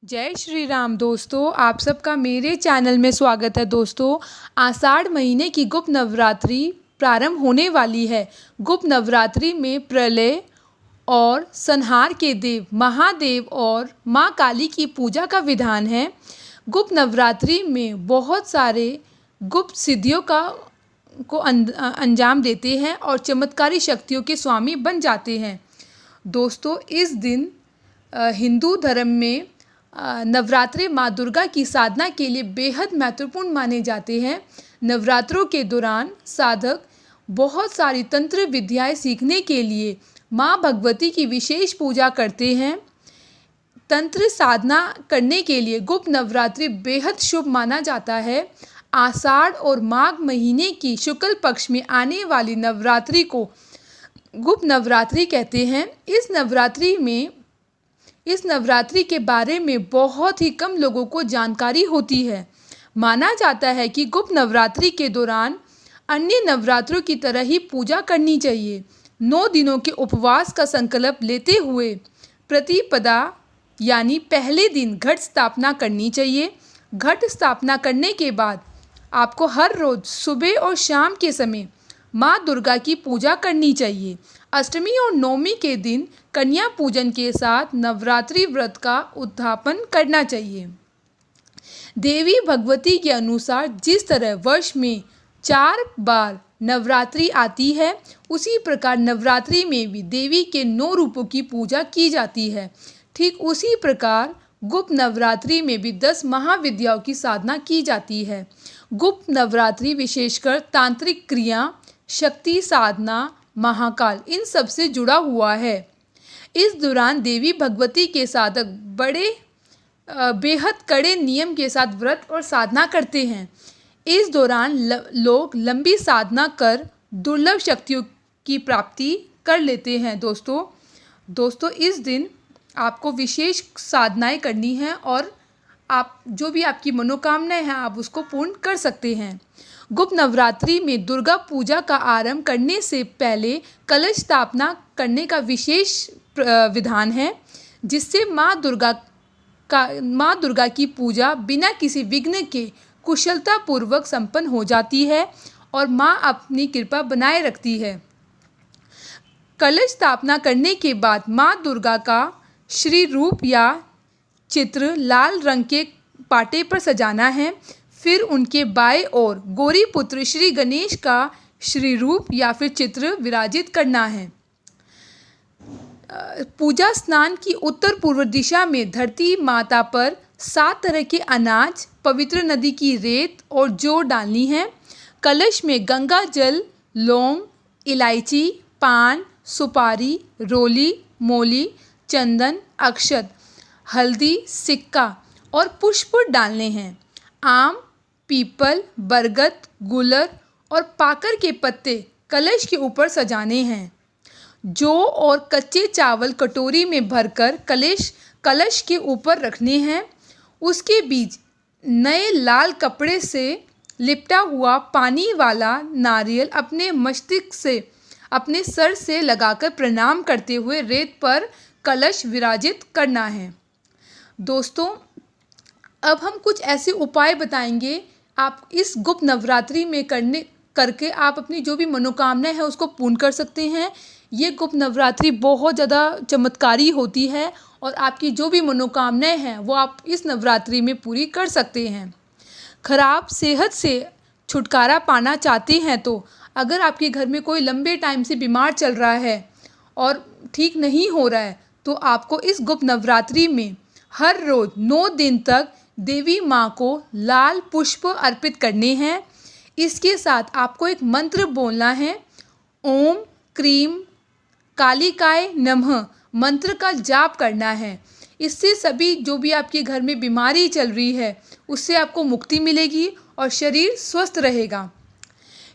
जय श्री राम दोस्तों, आप सबका मेरे चैनल में स्वागत है। दोस्तों, आषाढ़ महीने की गुप्त नवरात्रि प्रारंभ होने वाली है। गुप्त नवरात्रि में प्रलय और संहार के देव महादेव और माँ काली की पूजा का विधान है। गुप्त नवरात्रि में बहुत सारे गुप्त सिद्धियों को अंजाम देते हैं और चमत्कारी शक्तियों के स्वामी बन जाते हैं। दोस्तों, इस दिन हिंदू धर्म में नवरात्रि माँ दुर्गा की साधना के लिए बेहद महत्वपूर्ण माने जाते हैं। नवरात्रों के दौरान साधक बहुत सारी तंत्र विद्याएं सीखने के लिए माँ भगवती की विशेष पूजा करते हैं। तंत्र साधना करने के लिए गुप्त नवरात्रि बेहद शुभ माना जाता है। आषाढ़ और माघ महीने की शुक्ल पक्ष में आने वाली नवरात्रि को गुप्त नवरात्रि कहते हैं। इस नवरात्रि के बारे में बहुत ही कम लोगों को जानकारी होती है। माना जाता है कि गुप्त नवरात्रि के दौरान अन्य नवरात्रों की तरह ही पूजा करनी चाहिए। 9 दिनों के उपवास का संकल्प लेते हुए प्रतिपदा यानी पहले दिन घट स्थापना करनी चाहिए। घट स्थापना करने के बाद आपको हर रोज़ सुबह और शाम के समय माँ दुर्गा की पूजा करनी चाहिए। अष्टमी और नवमी के दिन कन्या पूजन के साथ नवरात्रि व्रत का उद्यापन करना चाहिए। देवी भगवती के अनुसार जिस तरह वर्ष में 4 बार नवरात्रि आती है, उसी प्रकार नवरात्रि में भी देवी के 9 रूपों की पूजा की जाती है। ठीक उसी प्रकार गुप्त नवरात्रि में भी 10 महाविद्याओं की साधना की जाती है। गुप्त नवरात्रि विशेषकर तांत्रिक क्रिया, शक्ति साधना, महाकाल इन सब से जुड़ा हुआ है। इस दौरान देवी भगवती के साधक बेहद कड़े नियम के साथ व्रत और साधना करते हैं। इस दौरान लोग लंबी साधना कर दुर्लभ शक्तियों की प्राप्ति कर लेते हैं। दोस्तों, इस दिन आपको विशेष साधनाएं करनी है और आप जो भी आपकी मनोकामनाएं हैं आप उसको पूर्ण कर सकते हैं। गुप्त नवरात्रि में दुर्गा पूजा का आरंभ करने से पहले कलश स्थापना करने का विशेष विधान है, जिससे माँ दुर्गा की पूजा बिना किसी विघ्न के कुशलतापूर्वक संपन्न हो जाती है और माँ अपनी कृपा बनाए रखती है। कलश स्थापना करने के बाद माँ दुर्गा का श्री रूप या चित्र लाल रंग के पाटे पर सजाना है। फिर उनके बाएं ओर गौरी पुत्र श्री गणेश का श्री रूप या फिर चित्र विराजित करना है। पूजा स्नान की उत्तर पूर्व दिशा में धरती माता पर 7 तरह के अनाज, पवित्र नदी की रेत और जौ डालनी है। कलश में गंगा जल, लौंग, इलायची, पान, सुपारी, रोली, मोली, चंदन, अक्षत, हल्दी, सिक्का और पुष्प डालने हैं। आम, पीपल, बरगद, गुलर और पाकर के पत्ते कलश के ऊपर सजाने हैं। जौ और कच्चे चावल कटोरी में भरकर कलश के ऊपर रखने हैं। उसके बीच नए लाल कपड़े से लिपटा हुआ पानी वाला नारियल अपने मस्तक से अपने सर से लगाकर प्रणाम करते हुए रेत पर कलश विराजित करना है। दोस्तों, अब हम कुछ ऐसे उपाय बताएंगे आप इस गुप्त नवरात्रि में करके आप अपनी जो भी मनोकामनाएं हैं उसको पूर्ण कर सकते हैं। ये गुप्त नवरात्रि बहुत ज़्यादा चमत्कारी होती है और आपकी जो भी मनोकामनाएं हैं वो आप इस नवरात्रि में पूरी कर सकते हैं। खराब सेहत से छुटकारा पाना चाहते हैं तो अगर आपके घर में कोई लंबे टाइम से बीमार चल रहा है और ठीक नहीं हो रहा है, तो आपको इस गुप्त नवरात्रि में हर रोज़ 9 दिन तक देवी माँ को लाल पुष्प अर्पित करने हैं। इसके साथ आपको एक मंत्र बोलना है, ओम क्रीम कालिकाय नमः मंत्र का जाप करना है। इससे सभी जो भी आपके घर में बीमारी चल रही है उससे आपको मुक्ति मिलेगी और शरीर स्वस्थ रहेगा।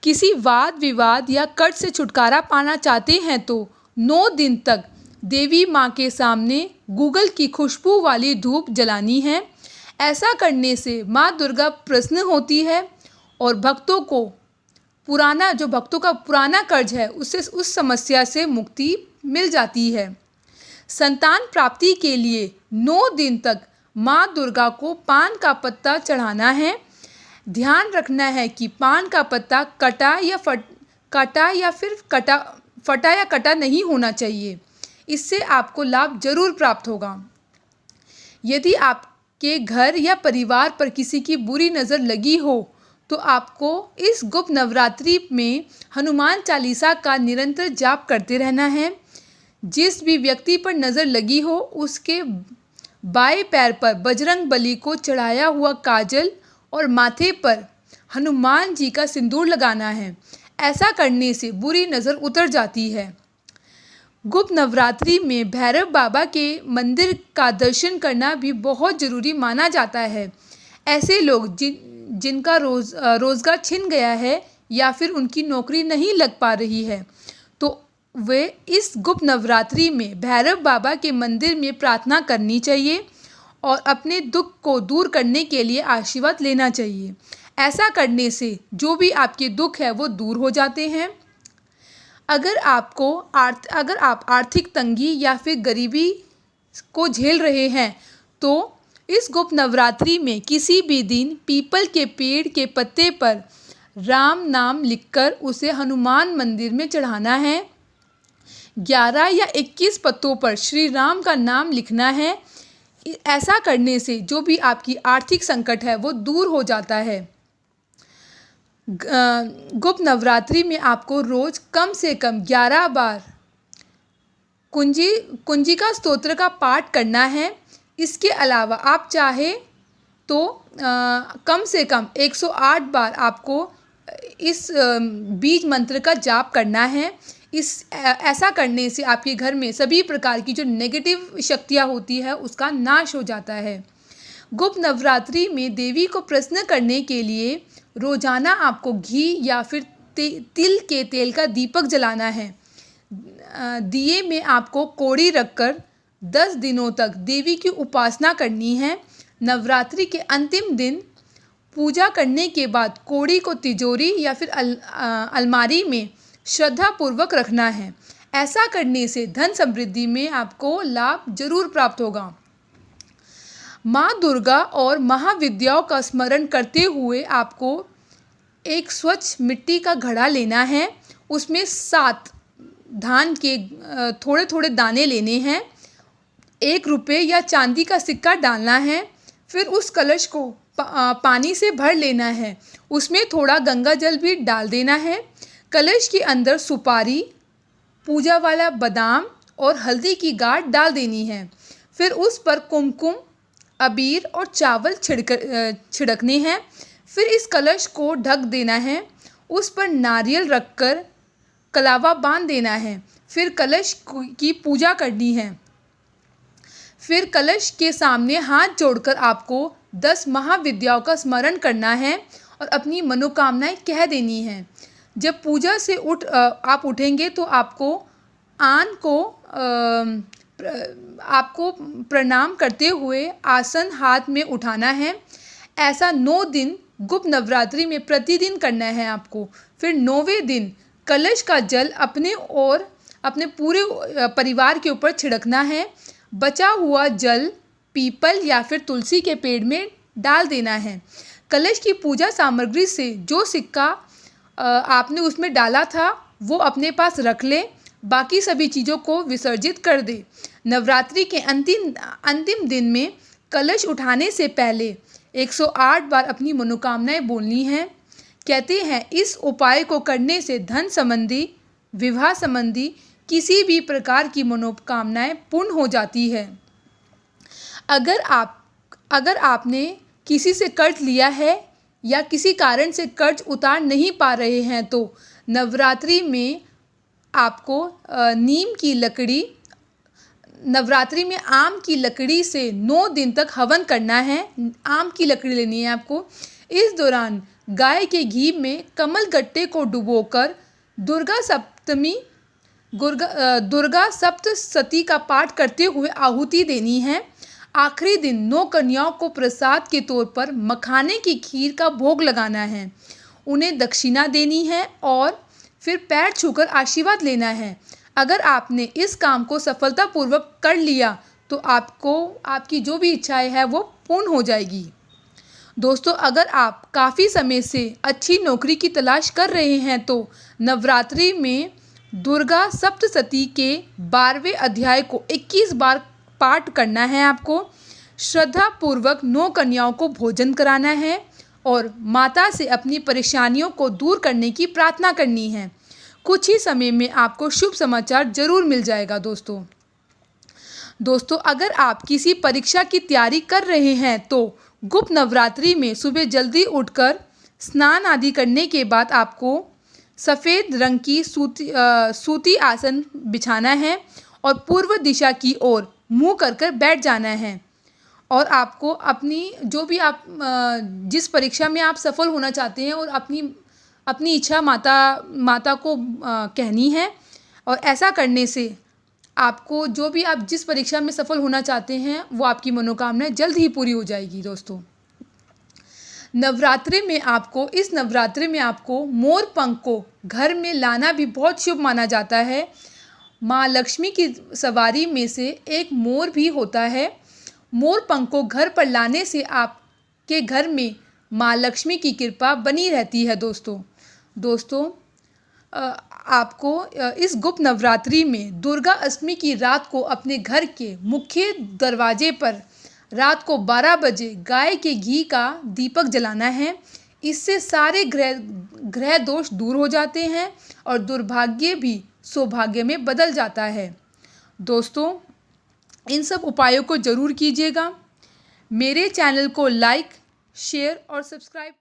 किसी वाद विवाद या कर्ज से छुटकारा पाना चाहते हैं तो 9 दिन तक देवी माँ के सामने गूगल की खुशबू वाली धूप जलानी है। ऐसा करने से माँ दुर्गा प्रसन्न होती है और भक्तों का पुराना कर्ज है उस समस्या से मुक्ति मिल जाती है। संतान प्राप्ति के लिए 9 दिन तक माँ दुर्गा को पान का पत्ता चढ़ाना है। ध्यान रखना है कि पान का पत्ता फटा या कटा नहीं होना चाहिए। इससे आपको लाभ जरूर प्राप्त होगा। यदि आपके घर या परिवार पर किसी की बुरी नज़र लगी हो तो आपको इस गुप्त नवरात्रि में हनुमान चालीसा का निरंतर जाप करते रहना है। जिस भी व्यक्ति पर नज़र लगी हो उसके बाएं पैर पर बजरंग बली को चढ़ाया हुआ काजल और माथे पर हनुमान जी का सिंदूर लगाना है। ऐसा करने से बुरी नज़र उतर जाती है। गुप्त नवरात्रि में भैरव बाबा के मंदिर का दर्शन करना भी बहुत ज़रूरी माना जाता है। ऐसे लोग जिनका रोज़गार छिन गया है या फिर उनकी नौकरी नहीं लग पा रही है तो वे इस गुप्त नवरात्रि में भैरव बाबा के मंदिर में प्रार्थना करनी चाहिए और अपने दुख को दूर करने के लिए आशीर्वाद लेना चाहिए। ऐसा करने से जो भी आपके दुख है वो दूर हो जाते हैं। अगर आप आर्थिक तंगी या फिर गरीबी को झेल रहे हैं तो इस गुप्त नवरात्रि में किसी भी दिन पीपल के पेड़ के पत्ते पर राम नाम लिखकर उसे हनुमान मंदिर में चढ़ाना है। 11 या 21 पत्तों पर श्री राम का नाम लिखना है। ऐसा करने से जो भी आपकी आर्थिक संकट है वो दूर हो जाता है। गुप्त नवरात्रि में आपको रोज़ कम से कम 11 बार कुंजिका स्तोत्र का पाठ करना है। इसके अलावा आप चाहे तो कम से कम 108 बार आपको इस बीज मंत्र का जाप करना है। ऐसा करने से आपके घर में सभी प्रकार की जो नेगेटिव शक्तियाँ होती है उसका नाश हो जाता है। गुप्त नवरात्रि में देवी को प्रसन्न करने के लिए रोजाना आपको घी या फिर तिल के तेल का दीपक जलाना है। दिए में आपको कोड़ी रखकर 10 दिनों तक देवी की उपासना करनी है। नवरात्रि के अंतिम दिन पूजा करने के बाद कोड़ी को तिजोरी या फिर अलमारी में श्रद्धापूर्वक रखना है। ऐसा करने से धन समृद्धि में आपको लाभ जरूर प्राप्त होगा। माँ दुर्गा और महाविद्याओं का स्मरण करते हुए आपको एक स्वच्छ मिट्टी का घड़ा लेना है। उसमें 7 धान के थोड़े थोड़े दाने लेने हैं। 1 रुपये या चांदी का सिक्का डालना है। फिर उस कलश को पानी से भर लेना है। उसमें थोड़ा गंगा जल भी डाल देना है। कलश के अंदर सुपारी, पूजा वाला बादाम और हल्दी की गांठ डाल देनी है। फिर उस पर कुमकुम, अबीर और चावल छिड़कने हैं। फिर इस कलश को ढक देना है। उस पर नारियल रखकर कलावा बांध देना है। फिर कलश की पूजा करनी है। फिर कलश के सामने हाथ जोड़कर आपको 10 महाविद्याओं का स्मरण करना है और अपनी मनोकामनाएं कह देनी है। जब पूजा से आप उठेंगे तो आपको आपको प्रणाम करते हुए आसन हाथ में उठाना है। ऐसा 9 दिन गुप्त नवरात्रि में प्रतिदिन करना है आपको। फिर 9वें दिन कलश का जल अपने और अपने पूरे परिवार के ऊपर छिड़कना है। बचा हुआ जल पीपल या फिर तुलसी के पेड़ में डाल देना है। कलश की पूजा सामग्री से जो सिक्का आपने उसमें डाला था वो अपने पास रख ले। बाकी सभी चीज़ों को विसर्जित कर दे। नवरात्रि के अंतिम दिन में कलश उठाने से पहले 108 बार अपनी मनोकामनाएं बोलनी हैं। कहते हैं इस उपाय को करने से धन संबंधी, विवाह संबंधी किसी भी प्रकार की मनोकामनाएं पूर्ण हो जाती है। अगर आपने किसी से कर्ज लिया है या किसी कारण से कर्ज उतार नहीं पा रहे हैं तो नवरात्रि में आपको नवरात्रि में आम की लकड़ी से 9 दिन तक हवन करना है। आम की लकड़ी लेनी है आपको। इस दौरान गाय के घी में कमल गट्टे को डुबोकर दुर्गा सप्तशती का पाठ करते हुए आहुति देनी है। आखिरी दिन 9 कन्याओं को प्रसाद के तौर पर मखाने की खीर का भोग लगाना है। उन्हें दक्षिणा देनी है और फिर पैर छूकर आशीर्वाद लेना है। अगर आपने इस काम को सफलतापूर्वक कर लिया तो आपको आपकी जो भी इच्छाएं है वो पूर्ण हो जाएगी। दोस्तों, अगर आप काफ़ी समय से अच्छी नौकरी की तलाश कर रहे हैं तो नवरात्रि में दुर्गा सप्तशती के 12वें अध्याय को 21 बार पाठ करना है आपको। श्रद्धापूर्वक 9 कन्याओं को भोजन कराना है और माता से अपनी परेशानियों को दूर करने की प्रार्थना करनी है। कुछ ही समय में आपको शुभ समाचार ज़रूर मिल जाएगा। दोस्तों, अगर आप किसी परीक्षा की तैयारी कर रहे हैं तो गुप्त नवरात्रि में सुबह जल्दी उठकर स्नान आदि करने के बाद आपको सफ़ेद रंग की सूती आसन बिछाना है और पूर्व दिशा की ओर मुँह कर बैठ जाना है। और आपको अपनी जो भी आप जिस परीक्षा में आप सफल होना चाहते हैं और अपनी इच्छा माता को कहनी है। और ऐसा करने से आपको जो भी आप जिस परीक्षा में सफल होना चाहते हैं वो आपकी मनोकामनाएं जल्द ही पूरी हो जाएगी। दोस्तों, इस नवरात्रि में आपको मोर पंख को घर में लाना भी बहुत शुभ माना जाता है। माँ लक्ष्मी की सवारी में से एक मोर भी होता है। मोर पंख को घर पर लाने से आपके घर में माँ लक्ष्मी की कृपा बनी रहती है। दोस्तों, आपको इस गुप्त नवरात्रि में दुर्गा अष्टमी की रात को अपने घर के मुख्य दरवाजे पर रात को 12 बजे गाय के घी का दीपक जलाना है। इससे सारे ग्रह दोष दूर हो जाते हैं और दुर्भाग्य भी सौभाग्य में बदल जाता है। दोस्तों, इन सब उपायों को ज़रूर कीजिएगा। मेरे चैनल को लाइक, शेयर और सब्सक्राइब